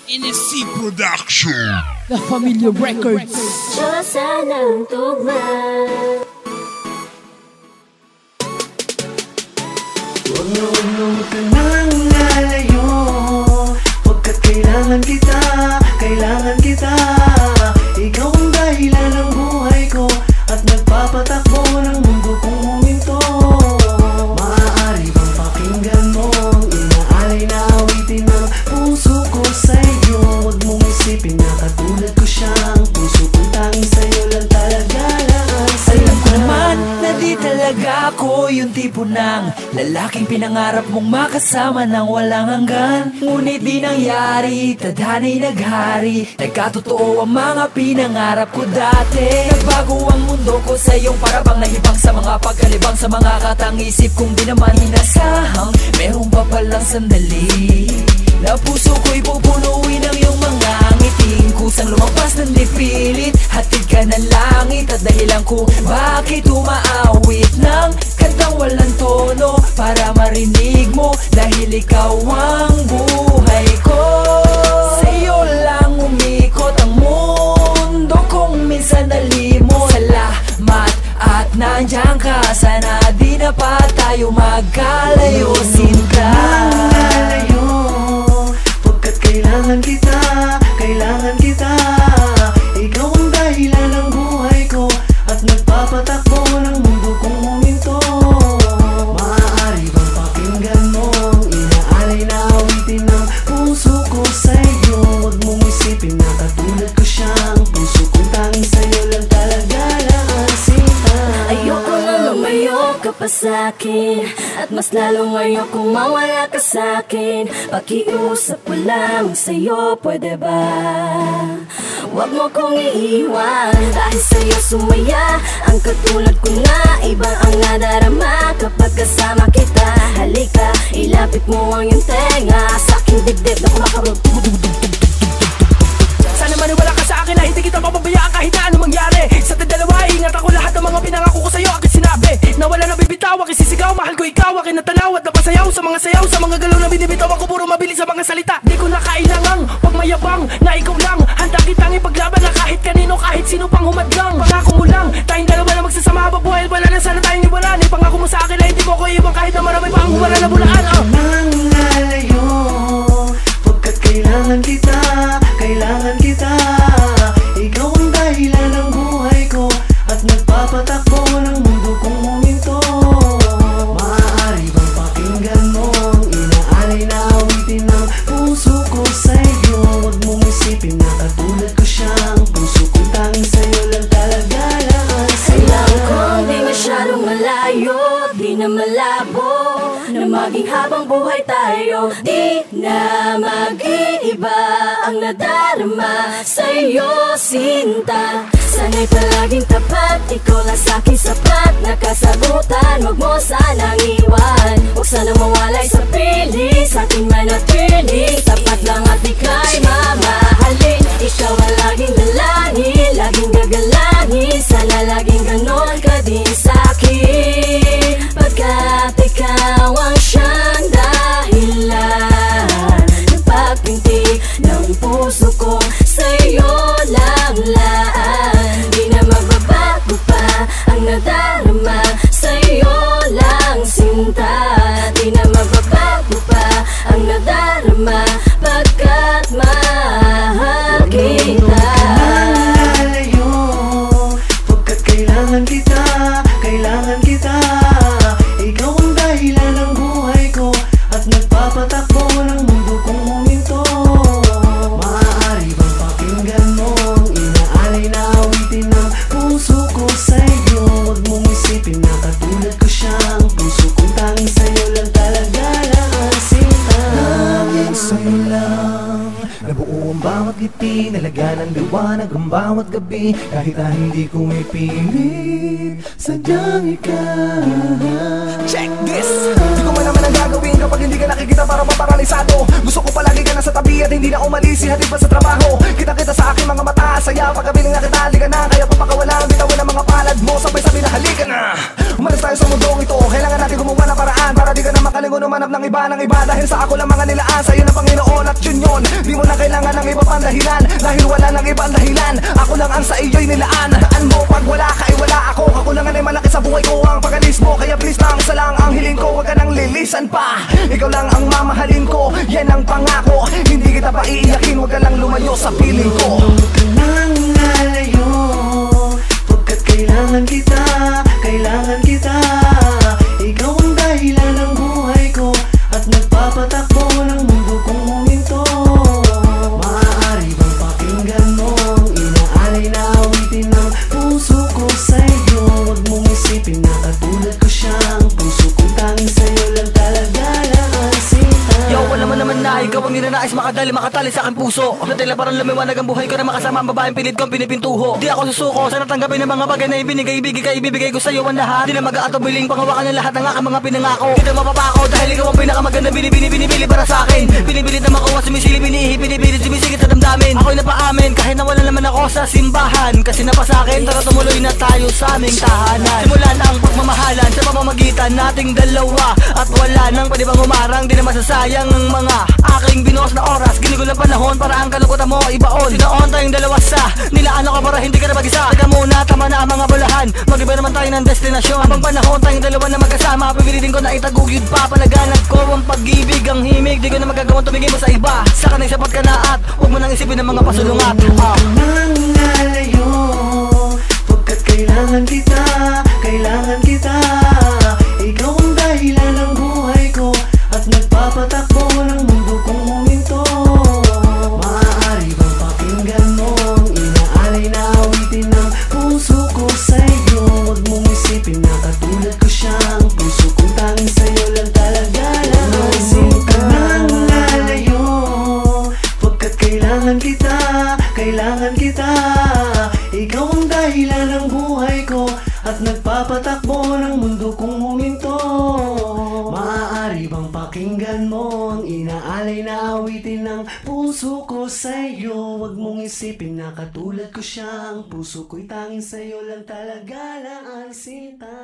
NSC Production, La Familia Records. Diyosa ng tugma. Huwag ka nang lalayo, pagkat kailangan kita, kailangan kita. Ikaw ang dahilan ng buhay ko at nagpapatakbo ng mundo kong huminto. Maaari bang pakinggan mo ang inaalay na awitin ng puso ko sa'yo? Huwag mong isipin na katulad ko siya, ang puso kong tanging sa'yo lang talaga laan. Alam ko naman na di talaga ako yung tipo ng lalaking pinangarap mong makasama nang walang hanggan. Ngunit di nangyari, tadhana'y naghari. Nagkatotoo ang mga pinangarap ko dati. Nagbago ang mundo ko sa iyong parabang nahibang sa mga pagkalibang, sa mga katang-isip kong di naman inasahang meron pa palang sandali na puso ko'y pupunuin ng iyong mga ngiting. Kusang lumagpas ng dipilit, hatid ka ng langit at dahilan ko bakit umaawit ng kantang walang tono para marinig mo, dahil ikaw ang buhay ko. Sa'yo lang umikot ang mundo kung minsan nalimot. Salamat at nandiyan ka, sana di na pa tayo magkalayo, sinta. Kailangan kita, kailangan kita. Ikaw ang dahilan ng buhay ko at nagpapatakbo ng mundo kong huminto. Maaari bang pakinggan mo ang inaalay na awitin ng puso ko sa'yo? Huwag mong isipin na katulad ko siya, ang puso kong tanging sa'yo lang talaga laan, sinta. Ayoko na lumayo ka pa sa'kin, at mas lalong ayokong mawala ka sa'kin. Pakiusap ko lang sa'yo, pwede ba? Huwag mo kong iiwan, dahil sa'yo sumaya. Ang katulad ko na, iba ang nadarama kapag kasama kita. Halika, ilapit mo ang iyong tenga sa aking dibdib na kumakarot. Sana maniwala ka sa akin na hindi kita mapabayaan kahit na ano mangyari. Sa ating dalawa, ingat ako lahat ng mga pinangako ko sa'yo. Aking sinabi na wala na bibitaw, aking sisigaw. Mahal ko ikaw, aking natanaw at napasayaw sa mga sayaw. Sa mga galaw na binibitaw ako, puro mabilis sa mga salita. Di ko na kailangang pagmayabang na ikaw lang. Handa kitang ipaglaban na kahit kanino, kahit sino pang humadlang. Pangako mo lang, tayong dalawa na magsasama habang buhay. Wala na sana tayong iwanan. Ipangako mo sa akin na hindi mo ko iwan kahit na marami pa ang wala na bulaan. Nang lalayo, pagkat kailangan kita, kailangan kita. Ikaw ang dahilan ng buhay ko at nagpapatakbo ng mundo kong huminto. Maaari bang pakinggan mo ang inaalay na awitin ng puso ko sa'yo? Huwag mong isipin na katulad ko siya, ang puso kong tanging sa'yo lang talaga laan, sinta. Alam kong di masyadong malayo, di na malabo na maging habang buhay tayo. Di na mag-iiba ang nadarama sa'yo, sinta. Sana'y palaging tapat, ikaw lang sa'king sapat na kasagutan. Huwag mo sanang iwan, huwag sanang mawalay sa piling. Sa'kin manatili, tapat lang at ika'y mamahalin. Ikaw ang laging dalangin, laging gagalangin. Sana laging ganon ka din sa'kin, pagkat ikaw ang siyang dahilan ng pagpintig ng puso ko sa'yo lang laan. Di na magbabago pa ang nadarama sa'yo lang, sinta. Di na magbabago pa ang nadarama pagkat mahal kita. Lalayo, pagkat kailangan kita, kailangan kita. Ikaw ang dahilan ng buhay ko at nagpapatakbo ng mundo kong huminto. Maaari bang pakinggan mo ang inaalay na awitin ng puso ko sa'yo? Huwag mong isipin na katulad ko siya, ang puso kong tanging sa'yo lang talaga laan, sinta. Sa'yo lang nabuo ang bawat ngiti, nalagyan ng liwanag ang bawat gabi. Kahit na hindi ko ipilit, sadyang ikaw. Check this! Di ko man naman ang gagawin kapag hindi ka nakikita para maparalisado. Gusto ko palagi ka nasa tabi at hindi na umalis, ihatid pa sa trabaho. Kita-kita sa aking mga mata, saya pagkabiling na kita, halika na. Kaya papakawalan, bitawan ang mga palad mo, sabay-sabay na halika na. Umalis tayo sa mundong ito, kailangan natin gumawa ng paraan para di ka na makalingon umanap ng iba. Dahil sa ako lang mga nilaan, sa'yo ng Panginoon at yun yun. Di mo na kailangan ng dahil wala nang ibang dahilan. Ako lang ang sa iyo'y nilaan. Tandaan mo, pag wala ka ay wala ako. Kakulangan ay malaki sa buhay ko ang pagalis mo. Kaya please lang, isa lang ang hiling ko, wag ka nang lilisan pa. Ikaw lang ang mamahalin ko, yan ang pangako. Hindi kita pa iiyakin, wag ka lang lumayo sa piling ko. Huwag ka nang lalayo, pagkat kailangan kita, kailangan kita. Ikaw ang dahilan ng buhay ko at nagpapatakbo ng mundo kong huminto. Maaari bang pakinggan mo ang inaalay na awitin ng puso ko sa'yo? Huwag mong isipin na katulad ko siya, ang puso kong tanging sa'yo lang talaga lang ang sinta. Yo, wala naman na ikaw ang ninanais makatali sa aking puso. Na tila parang lumiwanag ang buhay ko na makasama ang babaeng pilit kong pinipintuho. Di ako susuko sa natanggapin ng mga bagay na ibigay ko sa'yo ang lahat. Di na mag-aatubiling pangawakan ng lahat ng aking mga pinangako. Di na mapapako dahil ikaw ang pinakamaganda, binibili para sa akin. Pinipilit na makuha, sumisili, pinipilit, sumisigit sa damdamin. Ako'y napaamin kahit nawala naman ako sa simbahan. Kasi napasakin, tara tumuloy na tayo sa aming tahanan. Simulan ang pagmamahalan sa pamamagitan nating dalawa. At wala nang pwede bang umarang, di na masasayang ang mga aking binuos na oras. Ginigol ng panahon para ang kalukutan mo ibaon. Sinaon tayong dalawa sa nilaan ako para hindi ka na mag-isa. Teka muna, tama na ang mga bulahan. Mag-iba naman tayo ng destinasyon. Habang panahon tayong dalawa na magkasama, pipilitin ko na itaguyod pa. Palaganap ko ang pag-ibig, ang himig. Di ko na magagawang tumingin mo sa iba. Sa kanay sapat ka na at huwag mo nang isipin ng mga pasulungat. Nang lalayo, pagkat kailangan kita, kailangan kita. Ikaw ang dahilan ng buhay ko at nagpapatakbo ng mundo kong huminto. Maaari bang pakinggan mo ang inaalay na awitin ng puso ko sa'yo? Huwag mong isipin na katulad ko siya, ang puso kong tanging sa'yo lang talaga lang ang sinta. Nang lalayo, pagkat kailangan kita, kailangan kita. Ikaw ang dahilan ng buhay ko at nagpapatakbo ng mundo kong huminto. Maaari bang pakinggan mo ang inaalay na awitin ng puso ko sa'yo? Huwag mong isipin na katulad ko siya, ang puso ko'y tanging sa'yo lang talaga lang ang sinta.